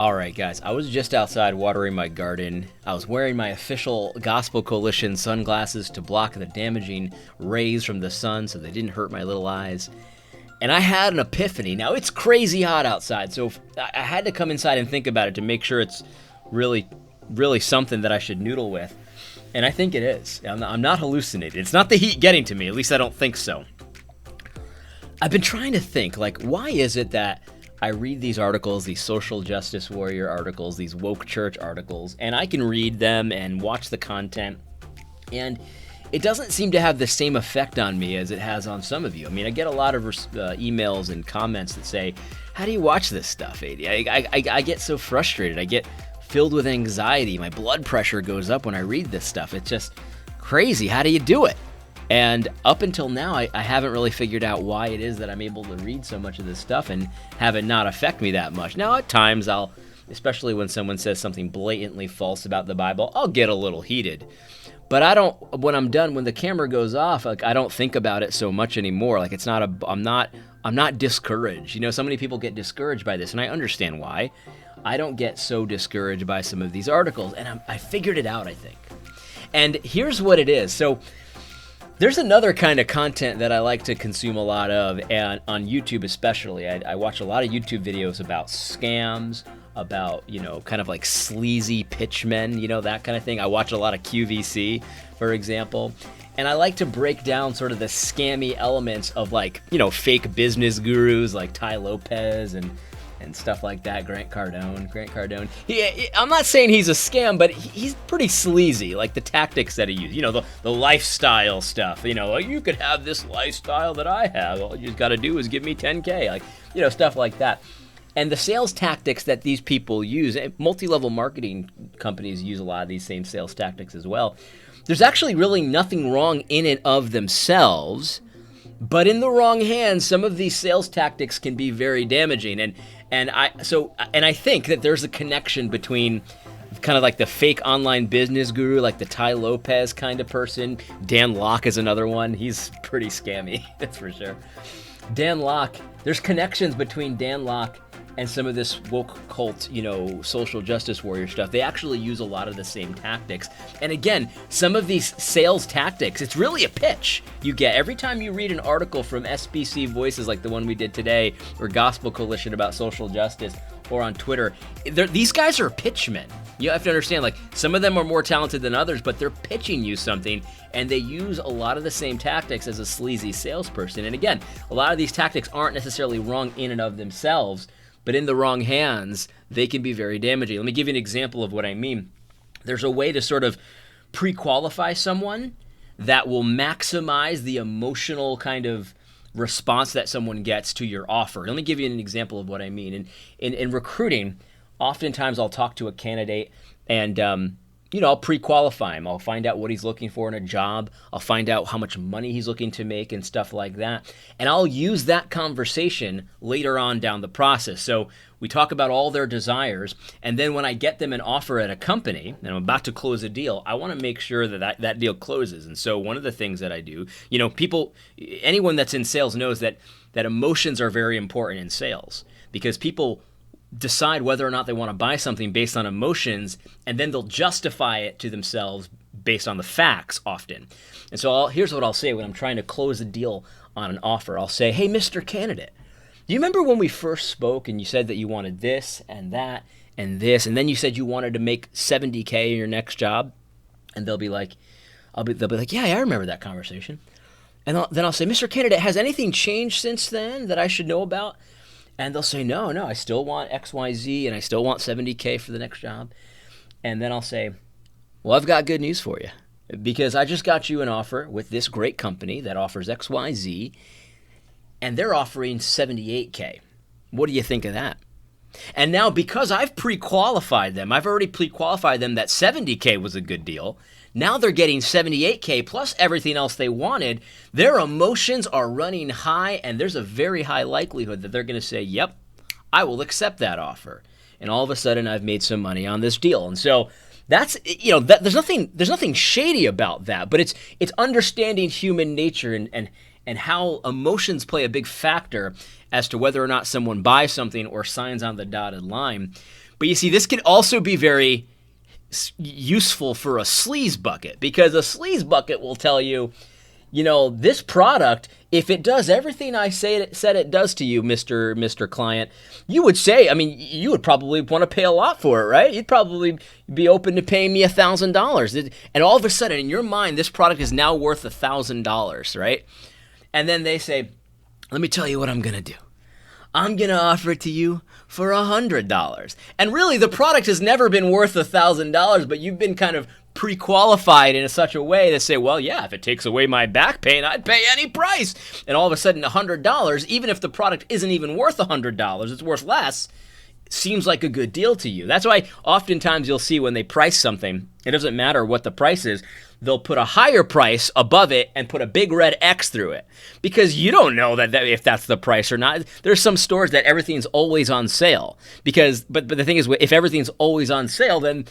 All right, guys, I was just outside watering my garden. I was wearing my official Gospel Coalition sunglasses to block the damaging rays from the sun so they didn't hurt my little eyes. And I had an epiphany. Now, it's crazy hot outside, so I had to come inside and think about it to make sure it's really, really something that I should noodle with. And I think it is. I'm not hallucinating. It's not the heat getting to me. At least I don't think so. I've been trying to think, why is it that I read these articles, these social justice warrior articles, these woke church articles, and I can read them and watch the content, and it doesn't seem to have the same effect on me as it has on some of you. I mean, I get a lot of emails and comments that say, how do you watch this stuff, AD? I get so frustrated. I get filled with anxiety. My blood pressure goes up when I read this stuff. It's just crazy. How do you do it? And up until now, I haven't really figured out why it is that I'm able to read so much of this stuff and have it not affect me that much. Now, at times, especially when someone says something blatantly false about the Bible, I'll get a little heated. But when I'm done, when the camera goes off, I don't think about it so much anymore. I'm not discouraged. You know, so many people get discouraged by this, and I understand why. I don't get so discouraged by some of these articles, and I figured it out, I think. And here's what it is. So there's another kind of content that I like to consume a lot of, and on YouTube especially. I watch a lot of YouTube videos about scams, about, kind of like sleazy pitchmen, that kind of thing. I watch a lot of QVC, for example. And I like to break down sort of the scammy elements of fake business gurus like Ty Lopez and stuff like that. Grant Cardone. I'm not saying he's a scam, but he's pretty sleazy, like the tactics that he uses. The lifestyle stuff. You could have this lifestyle that I have. All you just got to do is give me 10K, stuff like that. And the sales tactics that these people use, multi-level marketing companies use a lot of these same sales tactics as well. There's actually really nothing wrong in and of themselves, but in the wrong hands, some of these sales tactics can be very damaging. And I think that there's a connection between kind of like the fake online business guru, like the Ty Lopez kind of person. Dan Lok is another one. He's pretty scammy, that's for sure. Dan Lok, there's connections between Dan Lok and some of this woke cult, social justice warrior stuff. They actually use a lot of the same tactics. And again, some of these sales tactics, it's really a pitch you get. Every time you read an article from SBC Voices like the one we did today, or Gospel Coalition about social justice, or on Twitter, these guys are pitchmen. You have to understand, some of them are more talented than others, but they're pitching you something, and they use a lot of the same tactics as a sleazy salesperson. And again, a lot of these tactics aren't necessarily wrong in and of themselves, but in the wrong hands, they can be very damaging. Let me give you an example of what I mean. There's a way to sort of pre-qualify someone that will maximize the emotional kind of response that someone gets to your offer. Let me give you an example of what I mean. In recruiting, oftentimes I'll talk to a candidate and I'll pre-qualify him. I'll find out what he's looking for in a job. I'll find out how much money he's looking to make and stuff like that. And I'll use that conversation later on down the process. So we talk about all their desires, and then when I get them an offer at a company, and I'm about to close a deal, I want to make sure that deal closes. And so one of the things that I do, anyone that's in sales knows that emotions are very important in sales, because people decide whether or not they want to buy something based on emotions, and then they'll justify it to themselves based on the facts often. And so here's what I'll say when I'm trying to close a deal on an offer. I'll say, hey, Mr. Candidate, do you remember when we first spoke and you said that you wanted this and that and this, and then you said you wanted to make 70K in your next job? And they'll be like, yeah, I remember that conversation. And then I'll say, Mr. Candidate, has anything changed since then that I should know about? And they'll say, no, I still want XYZ, and I still want 70K for the next job. And then I'll say, well, I've got good news for you, because I just got you an offer with this great company that offers XYZ, and they're offering 78K. What do you think of that? And now, because I've pre-qualified them, I've already pre-qualified them that 70K was a good deal. Now they're getting 78K plus everything else they wanted. Their emotions are running high, and there's a very high likelihood that they're going to say, yep, I will accept that offer. And all of a sudden, I've made some money on this deal. And so that's, there's nothing shady about that, but it's understanding human nature and how emotions play a big factor as to whether or not someone buys something or signs on the dotted line. But you see, this can also be very useful for a sleaze bucket, because a sleaze bucket will tell you, you know, this product, if it does everything I said it does to you, Mr. Client, you would say, I mean, you would probably want to pay a lot for it, right? You'd probably be open to paying me $1,000. And all of a sudden, in your mind, this product is now worth $1,000, right? And then they say, let me tell you what I'm going to do. I'm going to offer it to you for $100. And really, the product has never been worth $1,000, but you've been kind of pre-qualified in such a way to say, well, yeah, if it takes away my back pain, I'd pay any price. And all of a sudden, $100, even if the product isn't even worth $100, it's worth less, seems like a good deal to you. That's why oftentimes you'll see when they price something, it doesn't matter what the price is, they'll put a higher price above it and put a big red X through it, because you don't know that if that's the price or not. There's some stores that everything's always on sale, because but the thing is, if everything's always on sale, then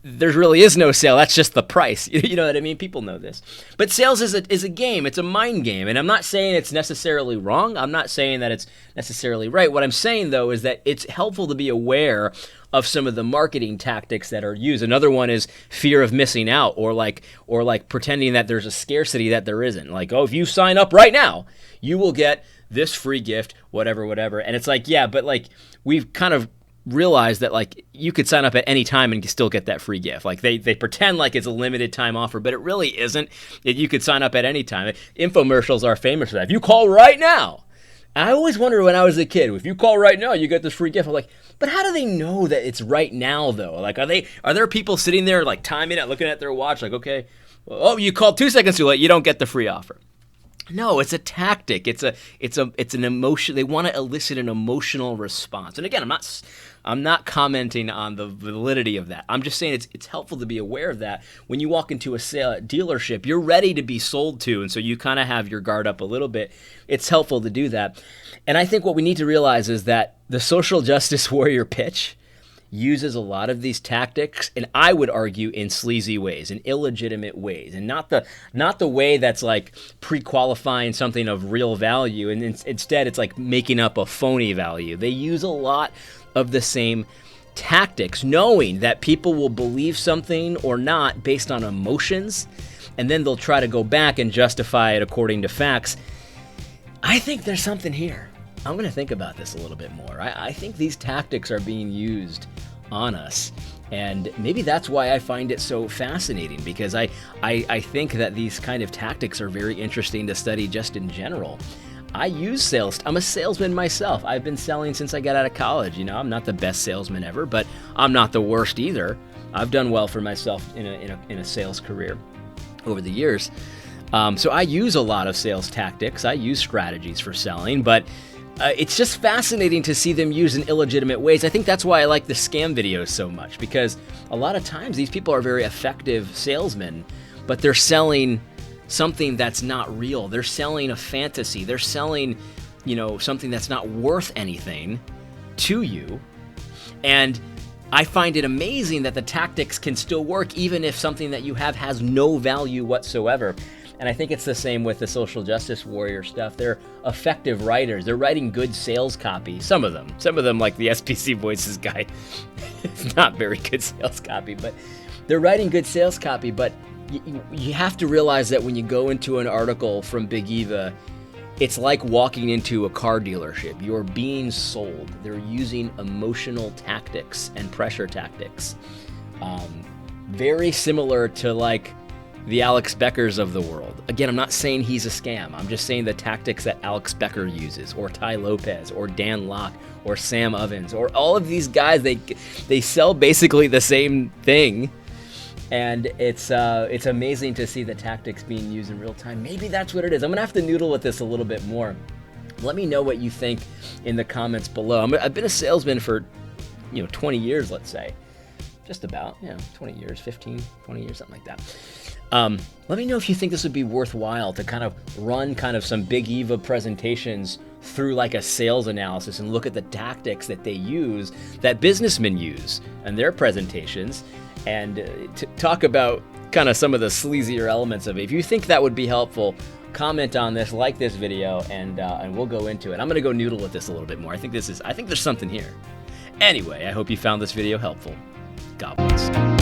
there really is no sale. That's just the price. You know what I mean? People know this. But sales is a game. It's a mind game, and I'm not saying it's necessarily wrong. I'm not saying that it's necessarily right. What I'm saying, though, is that it's helpful to be aware of some of the marketing tactics that are used. Another one is fear of missing out, or like pretending that there's a scarcity that there isn't. Like, oh, if you sign up right now, you will get this free gift, whatever. And it's like, yeah, but like we've kind of realized that like you could sign up at any time and still get that free gift. Like they pretend like it's a limited time offer, but it really isn't. You could sign up at any time. Infomercials are famous for that. If you call right now, I always wondered when I was a kid, if you call right now, you get this free gift. I'm like, but how do they know that it's right now, though? Like, are there people sitting there like timing it, looking at their watch, like, okay, oh, you called 2 seconds too late, you don't get the free offer. No, it's a tactic. It's an emotion. They want to elicit an emotional response. And again, I'm not commenting on the validity of that. I'm just saying it's helpful to be aware of that. When you walk into a dealership, you're ready to be sold to, and so you kind of have your guard up a little bit. It's helpful to do that. And I think what we need to realize is that the social justice warrior pitch uses a lot of these tactics, and I would argue in sleazy ways, in illegitimate ways, and not the way that's like pre-qualifying something of real value, and instead it's like making up a phony value. They use a lot of the same tactics, knowing that people will believe something or not based on emotions, and then they'll try to go back and justify it according to facts. I think there's something here. I'm going to think about this a little bit more. I think these tactics are being used on us, and maybe that's why I find it so fascinating, because I think that these kind of tactics are very interesting to study just in general. I use sales. I'm a salesman myself. I've been selling since I got out of college. You know, I'm not the best salesman ever, but I'm not the worst either. I've done well for myself in a sales career over the years. So I use a lot of sales tactics. I use strategies for selling, but it's just fascinating to see them used in illegitimate ways. I think that's why I like the scam videos so much, because a lot of times these people are very effective salesmen, but they're selling something that's not real. They're selling a fantasy. They're selling, you know, something that's not worth anything to you. And I find it amazing that the tactics can still work even if something that you have has no value whatsoever. And I think it's the same with the social justice warrior stuff. They're effective writers. They're writing good sales copy. Some of them, like the SPC Voices guy, it's not very good sales copy, but they're writing good sales copy. But you have to realize that when you go into an article from Big Eva, it's like walking into a car dealership. You're being sold. They're using emotional tactics and pressure tactics. Very similar to like the Alex Beckers of the world. Again, I'm not saying he's a scam. I'm just saying the tactics that Alex Becker uses, or Ty Lopez, or Dan Locke, or Sam Ovens, or all of these guys. They sell basically the same thing, and it's amazing to see the tactics being used in real time. Maybe that's what it is. I'm gonna have to noodle with this a little bit more. Let me know what you think in the comments below. I've been a salesman for 20 years, let's say. Just about, 20 years, 15, 20 years, something like that. Let me know if you think this would be worthwhile to kind of run some Big Eva presentations through like a sales analysis and look at the tactics that they use, that businessmen use in their presentations, and to talk about kind of some of the sleazier elements of it. If you think that would be helpful, comment on this, like this video, and we'll go into it. I'm gonna go noodle with this a little bit more. I think there's something here. Anyway, I hope you found this video helpful. God bless.